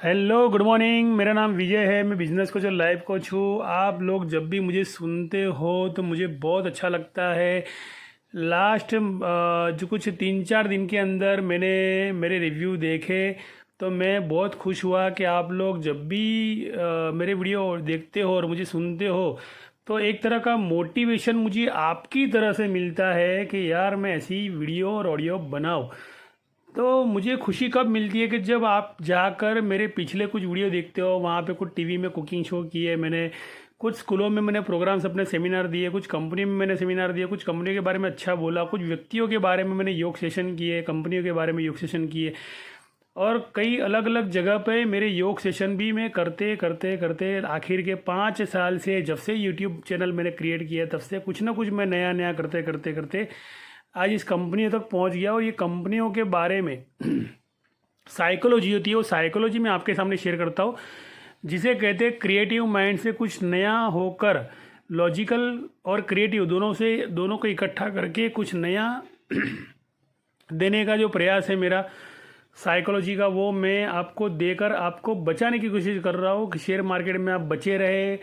Hello good morning. मेरा नाम विजय है। मैं बिजनेस कोच और लाइफ कोच हूँ। आप लोग जब भी मुझे सुनते हो तो मुझे बहुत अच्छा लगता है। लास्ट जो कुछ 3-4 दिन के अंदर मैंने मेरे रिव्यू देखे तो मैं बहुत खुश हुआ कि आप लोग जब भी मेरे वीडियो देखते हो और मुझे सुनते हो तो एक तरह का मोटिवेशन मुझे आपकी तरह से मिलता है कि यार मैं ऐसी वीडियो और ऑडियो बनाऊँ। तो मुझे खुशी कब मिलती है कि जब आप जाकर मेरे पिछले कुछ वीडियो देखते हो। वहाँ पे कुछ टीवी में कुकिंग शो किए मैंने, कुछ स्कूलों में मैंने प्रोग्राम्स अपने सेमिनार दिए, कुछ कंपनी में मैंने सेमिनार दिए, कुछ कंपनी के बारे में अच्छा बोला, कुछ व्यक्तियों के बारे में मैंने योग सेशन किए, कंपनियों के बारे में योग सेशन किए। और कई अलग अलग जगह पे मेरे योग सेशन भी मैं करते करते करते आखिर के 5 साल से, जब से यूट्यूब चैनल मैंने क्रिएट किया तब से कुछ ना कुछ मैं नया नया करते करते करते आज इस कंपनी तक पहुंच गया। और ये कंपनियों के बारे में साइकोलॉजी होती है, वो साइकोलॉजी मैं आपके सामने शेयर करता हूँ, जिसे कहते हैं क्रिएटिव माइंड से कुछ नया होकर लॉजिकल और क्रिएटिव दोनों को इकट्ठा करके कुछ नया देने का जो प्रयास है मेरा साइकोलॉजी का, वो मैं आपको देकर आपको बचाने की कोशिश कर रहा हूँ कि शेयर मार्केट में आप बचे रहे।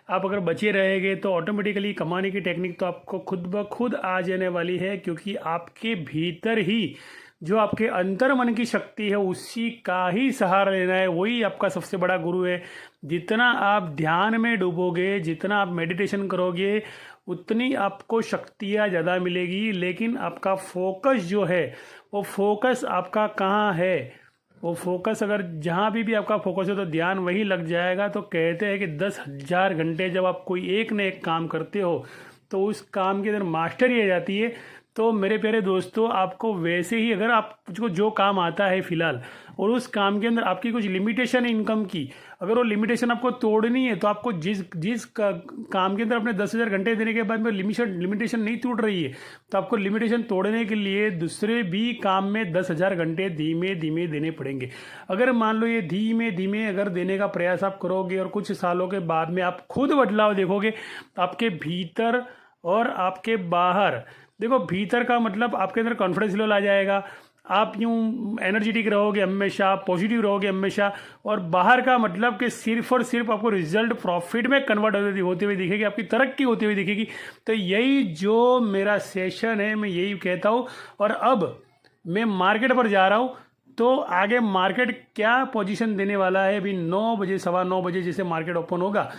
आप अगर बचे रहेंगे तो ऑटोमेटिकली कमाने की टेक्निक तो आपको खुद ब खुद आ जाने वाली है, क्योंकि आपके भीतर ही जो आपके अंतर मन की शक्ति है उसी का ही सहारा लेना है। वही आपका सबसे बड़ा गुरु है। जितना आप ध्यान में डूबोगे, जितना आप मेडिटेशन करोगे, उतनी आपको शक्तियाँ ज़्यादा मिलेगी। लेकिन आपका फोकस जो है, वो फोकस आपका कहाँ है, वो फोकस अगर जहाँ भी आपका फोकस है तो ध्यान वहीं लग जाएगा। तो कहते हैं कि 10,000 घंटे जब आप कोई एक न एक काम करते हो तो उस काम के अंदर मास्टरी आ जाती है। तो मेरे प्यारे दोस्तों, आपको वैसे ही अगर आपको जो काम आता है फिलहाल और उस काम के अंदर आपकी कुछ लिमिटेशन है इनकम की, अगर वो लिमिटेशन आपको तोड़नी है तो आपको जिस काम के अंदर अपने 10,000 घंटे देने के बाद में लिमिटेशन नहीं टूट रही है, तो आपको लिमिटेशन तोड़ने के लिए दूसरे भी काम में 10,000 घंटे धीमे धीमे देने पड़ेंगे। अगर मान लो ये धीमे धीमे अगर देने का प्रयास आप करोगे और कुछ सालों के बाद में आप खुद बदलाव देखोगे आपके भीतर और आपके बाहर। देखो, भीतर का मतलब आपके अंदर कॉन्फिडेंस लेवल आ जाएगा, आप यूं एनर्जेटिक रहोगे हमेशा, पॉजिटिव रहोगे हमेशा। और बाहर का मतलब कि सिर्फ और सिर्फ आपको रिजल्ट प्रॉफिट में कन्वर्ट होते हुए दिखेगी, आपकी तरक्की होती हुई दिखेगी। तो यही जो मेरा सेशन है, मैं यही कहता हूँ। और अब मैं मार्केट पर जा रहा हूँ, तो आगे मार्केट क्या पोजीशन देने वाला है, अभी 9 बजे 9:15 बजे जैसे मार्केट ओपन होगा।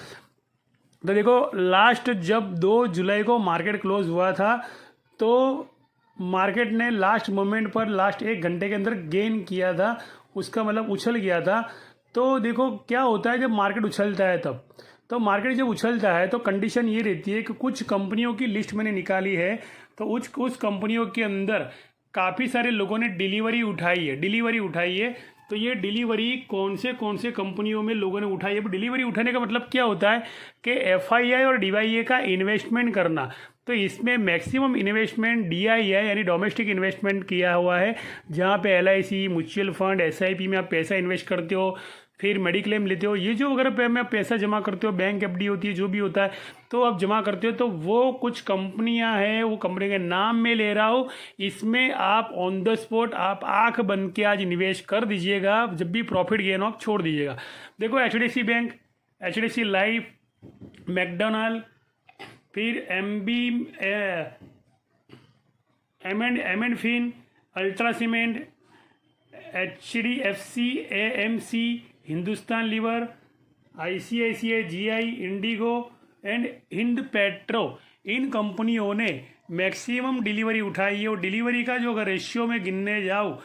तो देखो, लास्ट जब 2 जुलाई को मार्केट क्लोज हुआ था तो मार्केट ने लास्ट मोमेंट पर लास्ट 1 घंटे के अंदर गेन किया था, उसका मतलब उछल गया था। तो देखो क्या होता है जब मार्केट उछलता है तब, तो मार्केट जब उछलता है तो कंडीशन ये रहती है कि कुछ कंपनियों की लिस्ट मैंने निकाली है, तो उस कंपनियों के अंदर काफ़ी सारे लोगों ने डिलीवरी उठाई है। तो ये डिलीवरी कौन से कंपनियों में लोगों ने उठाई है। डिलीवरी उठाने का मतलब क्या होता है कि एफआईआई और डीआईआई का इन्वेस्टमेंट करना। तो इसमें मैक्सिमम इन्वेस्टमेंट डीआईआई यानी डोमेस्टिक इन्वेस्टमेंट किया हुआ है, जहाँ पे एलआईसी, म्यूचुअल फंड, एसआईपी में आप पैसा इन्वेस्ट करते हो, फिर मेडिक्लेम लेते हो। ये जो अगर में पैसा जमा करते हो, बैंक एफडी होती है, जो भी होता है, तो आप जमा करते हो। तो वो कुछ कंपनियां हैं, वो कंपनी के नाम में ले रहा हूँ। इसमें आप ऑन द स्पॉट आप आंख बन के आज निवेश कर दीजिएगा, जब भी प्रॉफिट गेन हो आप छोड़ दीजिएगा। देखो, HDFC Bank, HDFC Life, McDonald, फिर M and Fin, Ultra Cement, HDFC, AMC, Hindustan Lever, ICICI, GI, IndiGo and Hind Petro, इन कंपनियों ने मैक्सिमम डिलीवरी उठाई है। और डिलीवरी का जो अगर रेशियो में गिनने जाऊँ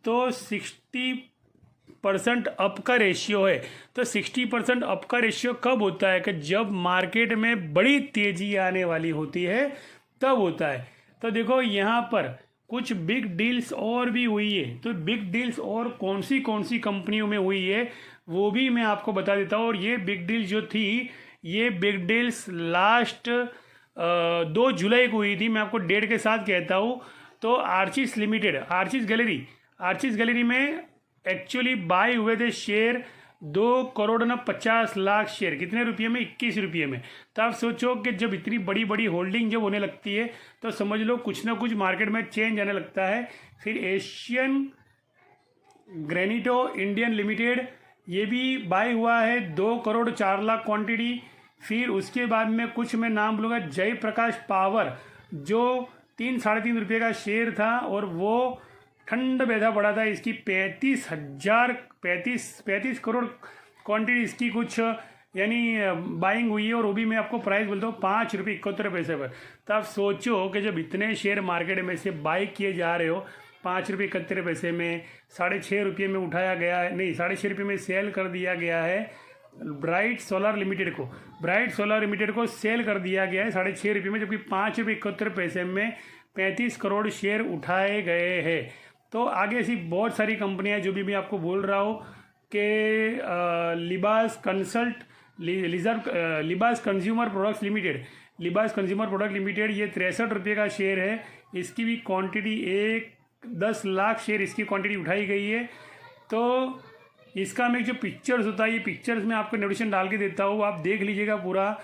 तो 60% अप का रेशियो है। तो 60% अप का रेशियो कब होता है कि जब मार्केट में बड़ी तेजी आने वाली होती है, तब होता है। तो देखो, यहाँ पर कुछ बिग डील्स और भी हुई है। तो बिग डील्स और कौन सी कंपनियों में हुई है वो भी मैं आपको बता देता हूँ। और ये बिग डील जो थी, ये बिग डील्स लास्ट 2 जुलाई को हुई थी। मैं आपको डेट के साथ कहता हूँ। तो आर्चिस लिमिटेड, आर्चिस गैलरी में एक्चुअली बाय हुए थे शेयर 2,50,00,000 शेयर। कितने रुपये में? 21 रुपये में। तो आप सोचो कि जब इतनी बड़ी बड़ी होल्डिंग जब होने लगती है तो समझ लो कुछ ना कुछ मार्केट में चेंज आने लगता है। फिर एशियन ग्रेनिटो इंडियन लिमिटेड, ये भी बाय हुआ है 2 करोड़ 4 लाख क्वांटिटी। फिर उसके बाद में कुछ मैं नाम बोलूँगा, जयप्रकाश पावर जो 3-3.5 रुपये का शेयर था और वो ठंड बैठा पड़ा था। इसकी 35 करोड़ क्वांटिटी इसकी कुछ यानी बाइंग हुई है, और वो भी मैं आपको प्राइस बोलता हूँ 5 रुपये 71 पैसे पर। तो आप सोचो कि जब इतने शेयर मार्केट में से बाई किए जा रहे हो 5 रुपये 71 पैसे में, 6.5 रुपये में उठाया गया है, नहीं 6.5 रुपये में सेल कर दिया गया है ब्राइट सोलर लिमिटेड को सेल कर दिया गया है 6.5 रुपये में, जबकि 5 रुपये 71 पैसे में 35 करोड़ शेयर उठाए गए हैं। तो आगे ऐसी बहुत सारी कंपनियां जो भी मैं आपको बोल रहा हूँ कि लिबास कंज्यूमर प्रोडक्ट्स लिमिटेड, ये 63 रुपये का शेयर है। इसकी भी क्वांटिटी 10 लाख शेयर इसकी क्वांटिटी उठाई गई है। तो इसका मैं जो पिक्चर्स होता है, ये पिक्चर्स में आपको नोटिफिकेशन डाल के देता हूँ, आप देख लीजिएगा पूरा।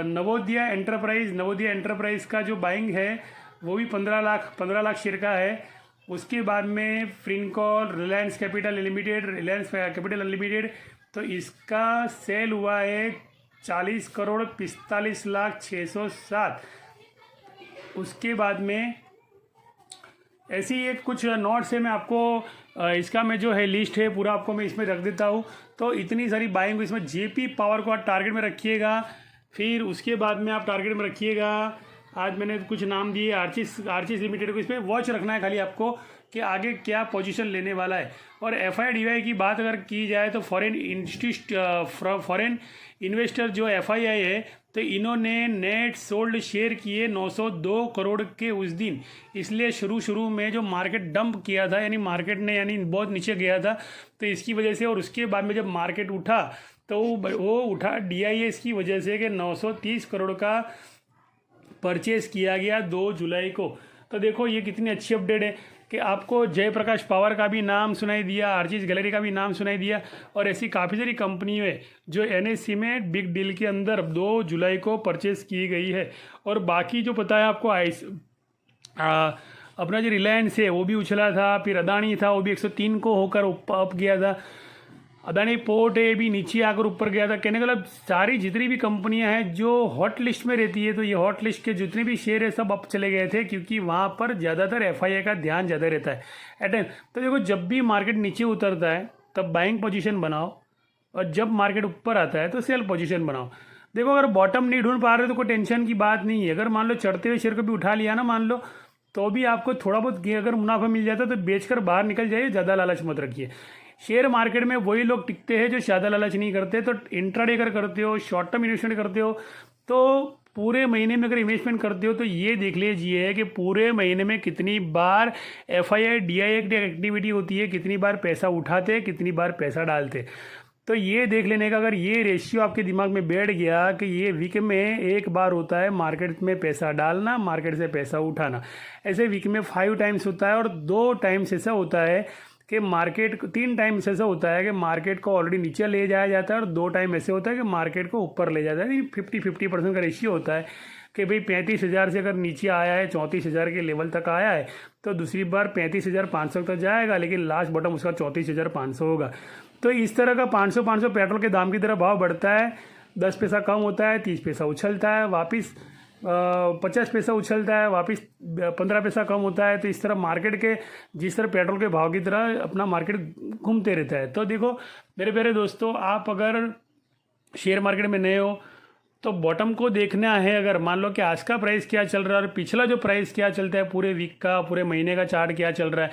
नवोदया एंटरप्राइज का जो बाइंग है वो भी 15 लाख शेयर का है। उसके बाद में फ्रिनकॉल, रिलायंस कैपिटल लिमिटेड, तो इसका सेल हुआ है 40 करोड़ 45 लाख 607। उसके बाद में ऐसी एक कुछ नोट्स है, मैं आपको इसका मैं जो है लिस्ट है पूरा आपको मैं इसमें रख देता हूँ। तो इतनी सारी बाइंग इसमें जेपी पावर को आप टारगेट में रखिएगा। फिर उसके बाद में आप टारगेट में रखिएगा, आज मैंने कुछ नाम दिए, आर्चिस लिमिटेड को। इसमें वॉच रखना है खाली आपको कि आगे क्या पोजीशन लेने वाला है। और FII की बात अगर की जाए तो फॉरेन इन्वेस्टर जो FII है, तो इन्होंने नेट सोल्ड शेयर किए 902 करोड़ के उस दिन। इसलिए शुरू में जो मार्केट डंप किया था, यानी मार्केट ने यानी बहुत नीचे गया था, तो इसकी वजह से, और उसके बाद में जब मार्केट उठा तो वो उठा DIS की वजह से कि 930 करोड़ का परचेज किया गया 2 जुलाई को। तो देखो ये कितनी अच्छी अपडेट है कि आपको जयप्रकाश पावर का भी नाम सुनाई दिया, आर्चिस गैलरी का भी नाम सुनाई दिया, और ऐसी काफ़ी सारी कंपनियों है जो NSE में बिग डील के अंदर 2 जुलाई को परचेज की गई है। और बाकी जो पता है आपको अपना जो रिलायंस है वो भी उछला था, फिर अदानी था वो भी 103 को होकर अप गया था, अदानी पोर्ट है भी नीचे आकर ऊपर गया था। कहने का मतलब सारी जितनी भी कंपनियां हैं जो हॉट लिस्ट में रहती है, तो ये हॉट लिस्ट के जितने भी शेयर है सब अप चले गए थे, क्योंकि वहाँ पर ज़्यादातर FII का ध्यान ज़्यादा रहता है एट। तो देखो जब भी मार्केट नीचे उतरता है तब बाइंग पोजीशन बनाओ, और जब मार्केट ऊपर आता है तो सेल पोजीशन बनाओ। देखो अगर बॉटम नहीं ढूंढ पा रहे तो कोई टेंशन की बात नहीं है। अगर मान लो चढ़ते हुए शेयर को भी उठा लिया ना मान लो, तो भी आपको थोड़ा बहुत अगर मुनाफा मिल जाता है तो बेचकर बाहर निकल जाइए, ज़्यादा लालच मत रखिए। शेयर मार्केट में वही लोग टिकते हैं जो ज़्यादा लालच नहीं करते। तो इंट्राडे अगर करते हो, शॉर्ट टर्म इन्वेस्टमेंट करते हो, तो पूरे महीने में अगर इन्वेस्टमेंट करते हो तो ये देख लीजिए कि पूरे महीने में कितनी बार FII DII एक्टिविटी होती है, कितनी बार पैसा उठाते, कितनी बार पैसा डालते। तो ये देख लेने का अगर ये रेशियो आपके दिमाग में बैठ गया कि ये वीक में एक बार होता है मार्केट में पैसा डालना, मार्केट से पैसा उठाना, ऐसे वीक में 5 टाइम्स होता है, और 2 टाइम्स ऐसा होता है कि मार्केट 3 टाइम्स ऐसा होता है कि मार्केट को ऑलरेडी नीचे ले जाया जाता है, और 2 टाइम ऐसे होता है कि मार्केट को ऊपर ले जाता है। 50-50% का रेशियो होता है कि भाई 35,000 से अगर नीचे आया है, 34,000 के लेवल तक आया है, तो दूसरी बार 35,500 तक जाएगा, लेकिन लास्ट बॉटम उसका 34,500 होगा। तो इस तरह का 500 पेट्रोल के दाम की तरह भाव बढ़ता है, 10 पैसा कम होता है, 30 पैसा उछलता है, वापस 50 पैसा उछलता है, वापस 15 पैसा कम होता है। तो इस तरह मार्केट के जिस तरह पेट्रोल के भाव की तरह अपना मार्केट घूमते रहता है। तो देखो मेरे प्यारे दोस्तों, आप अगर शेयर मार्केट में नए हो तो बॉटम को देखना है। अगर मान लो कि आज का प्राइस क्या चल रहा है और पिछला जो प्राइस क्या चलता है, पूरे वीक का, पूरे महीने का चार्ट क्या चल रहा है,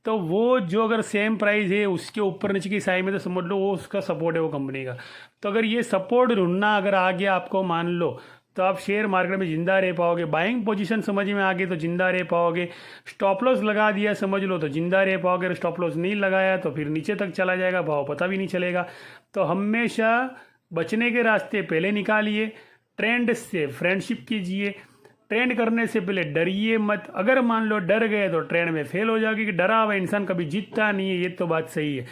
तो वो जो अगर सेम प्राइस है उसके ऊपर नीचे की साइड में, तो समझ लो वो उसका सपोर्ट है वो कंपनी का। तो अगर ये सपोर्ट ढूंढना अगर आ गया आपको मान लो, तो आप शेयर मार्केट में जिंदा रह पाओगे। बाइंग पोजीशन समझ में आ गई तो जिंदा रह पाओगे। स्टॉप लॉस लगा दिया समझ लो तो जिंदा रह पाओगे। अगर स्टॉप लॉस नहीं लगाया तो फिर नीचे तक चला जाएगा, भाव पता भी नहीं चलेगा। तो हमेशा बचने के रास्ते पहले निकालिए, ट्रेंड से फ्रेंडशिप कीजिए। ट्रेंड करने से पहले डरिए मत। अगर मान लो डर गए तो ट्रेंड में फेल हो जाओगे, कि डरा हुआ इंसान कभी जीतता नहीं है, ये तो बात सही है।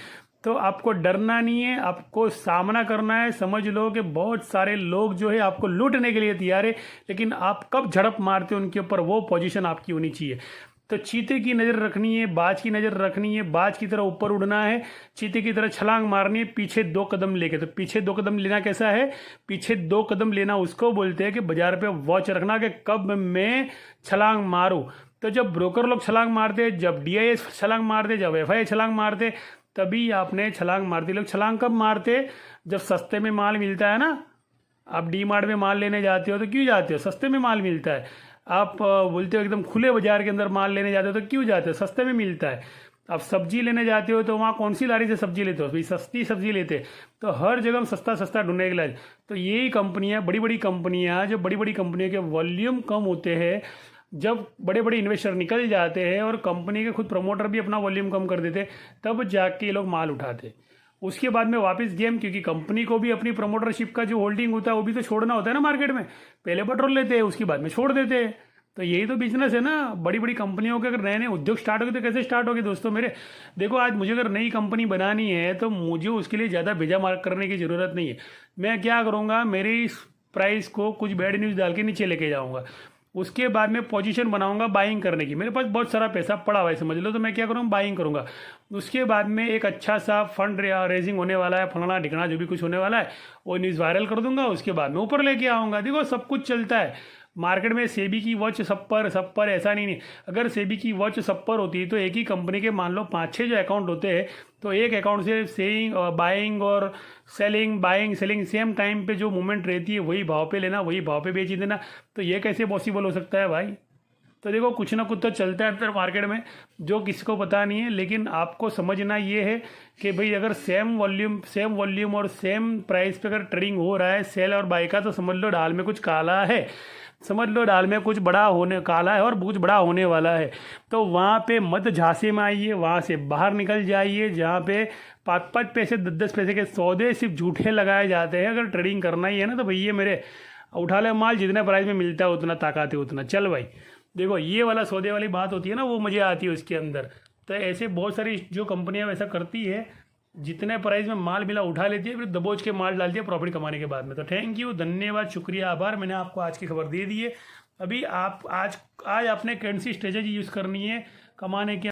तो आपको डरना नहीं है, आपको सामना करना है। समझ लो कि बहुत सारे लोग जो है आपको लूटने के लिए तैयार है, लेकिन आप कब झड़प मारते हो उनके ऊपर, वो पोजीशन आपकी होनी चाहिए। तो चीते की नज़र रखनी है, बाज की नज़र रखनी है, बाज की तरह ऊपर उड़ना है, चीते की तरह छलांग मारनी है पीछे 2 कदम लेके। तो पीछे 2 कदम लेना कैसा है? पीछे 2 कदम लेना उसको बोलते हैं कि बाजार पे वॉच रखना कि कब मैं छलांग मारूं। तो जब ब्रोकर लोग छलांग मारते, जब DIS छलांग मारते, जब FI छलांग मारते, तभी आपने छलांग मारती। लोग छलांग कब मारते? जब सस्ते में माल मिलता है ना। आप D-Mart में माल लेने जाते हो तो क्यों जाते हो? सस्ते में माल मिलता है। आप बोलते हो एकदम खुले बाजार के अंदर माल लेने जाते हो तो क्यों जाते हो? सस्ते में मिलता है। आप सब्जी लेने जाते हो तो वहाँ कौन सी लारी से सब्जी लेते हो? भाई सस्ती सब्जी लेते हैं। तो हर जगह हम सस्ता सस्ता ढूंढने के लिए, तो यही कंपनियाँ, बड़ी बड़ी कंपनियाँ, जो बड़ी बड़ी कंपनियों के वॉल्यूम कम होते हैं, जब बड़े बड़े इन्वेस्टर निकल जाते हैं और कंपनी के खुद प्रमोटर भी अपना वॉल्यूम कम कर देते, तब जाके ये लोग माल उठाते। उसके बाद में वापस गेम, क्योंकि कंपनी को भी अपनी प्रमोटरशिप का जो होल्डिंग होता है वो भी तो छोड़ना होता है ना मार्केट में। पहले पेट्रोल लेते हैं, उसके बाद में छोड़ देते हैं। तो यही तो बिजनेस है ना। बड़ी बड़ी कंपनियों के अगर नए नए उद्योग स्टार्ट होंगे तो कैसे स्टार्ट होगी दोस्तों मेरे? देखो, आज मुझे अगर नई कंपनी बनानी है तो मुझे उसके लिए ज़्यादा भेजा मार करने की ज़रूरत नहीं है। मैं क्या करूँगा, मेरी प्राइस को कुछ बैड न्यूज़ डाल के नीचे लेके जाऊँगा। उसके बाद में पोजीशन बनाऊंगा बाइंग करने की। मेरे पास बहुत सारा पैसा पड़ा हुआ है समझ लो, तो मैं क्या करूँगा, बाइंग करूँगा। उसके बाद में एक अच्छा सा फंड रेजिंग होने वाला है, फलाना ढिकना जो भी कुछ होने वाला है, वो न्यूज़ वायरल कर दूंगा। उसके बाद में ऊपर लेके आऊँगा। देखो, सब कुछ चलता है मार्केट में। सेबी की वॉच सब पर ऐसा नहीं। अगर सेबी की वॉच सब पर होती तो एक ही कंपनी के मान लो 5-6 जो अकाउंट होते हैं, तो एक अकाउंट से सेइंग बाइंग और selling, buying selling same time पे जो मूवमेंट रहती है वही भाव पे लेना, वही भाव पे बेच देना। तो ये कैसे पॉसिबल हो सकता है भाई? तो देखो, कुछ ना कुछ तो चलता है अंदर मार्केट में जो किसी को पता नहीं है। लेकिन आपको समझना ये है कि भाई अगर सेम वॉल्यूम और सेम प्राइस पे अगर ट्रेडिंग हो रहा है सेल और बाई का, तो समझ लो दाल में कुछ काला है। समझ लो दाल में कुछ बड़ा होने काला है और कुछ बड़ा होने वाला है। तो वहाँ पे मत झांसे में आइए, वहाँ से बाहर निकल जाइए जहाँ पे 5-5 पैसे 10-10 पैसे के सौदे सिर्फ झूठे लगाए जाते हैं। अगर ट्रेडिंग करना ही है ना तो भैया मेरे उठा ले माल, जितने प्राइस में मिलता है उतना ताकत है उतना चल भाई। देखो, ये वाला सौदे वाली बात होती है ना, वो मुझे आती है उसके अंदर। तो ऐसे बहुत सारी जो कंपनियां वैसा करती है, जितने प्राइस में माल मिला उठा लेती है, फिर दबोच के माल डालती है प्रॉफिट कमाने के बाद में। तो थैंक यू, धन्यवाद, शुक्रिया, आभार। मैंने आपको आज की खबर दे दी है। अभी आप आज आपने कौन सी स्ट्रेटेजी यूज़ करनी है कमाने के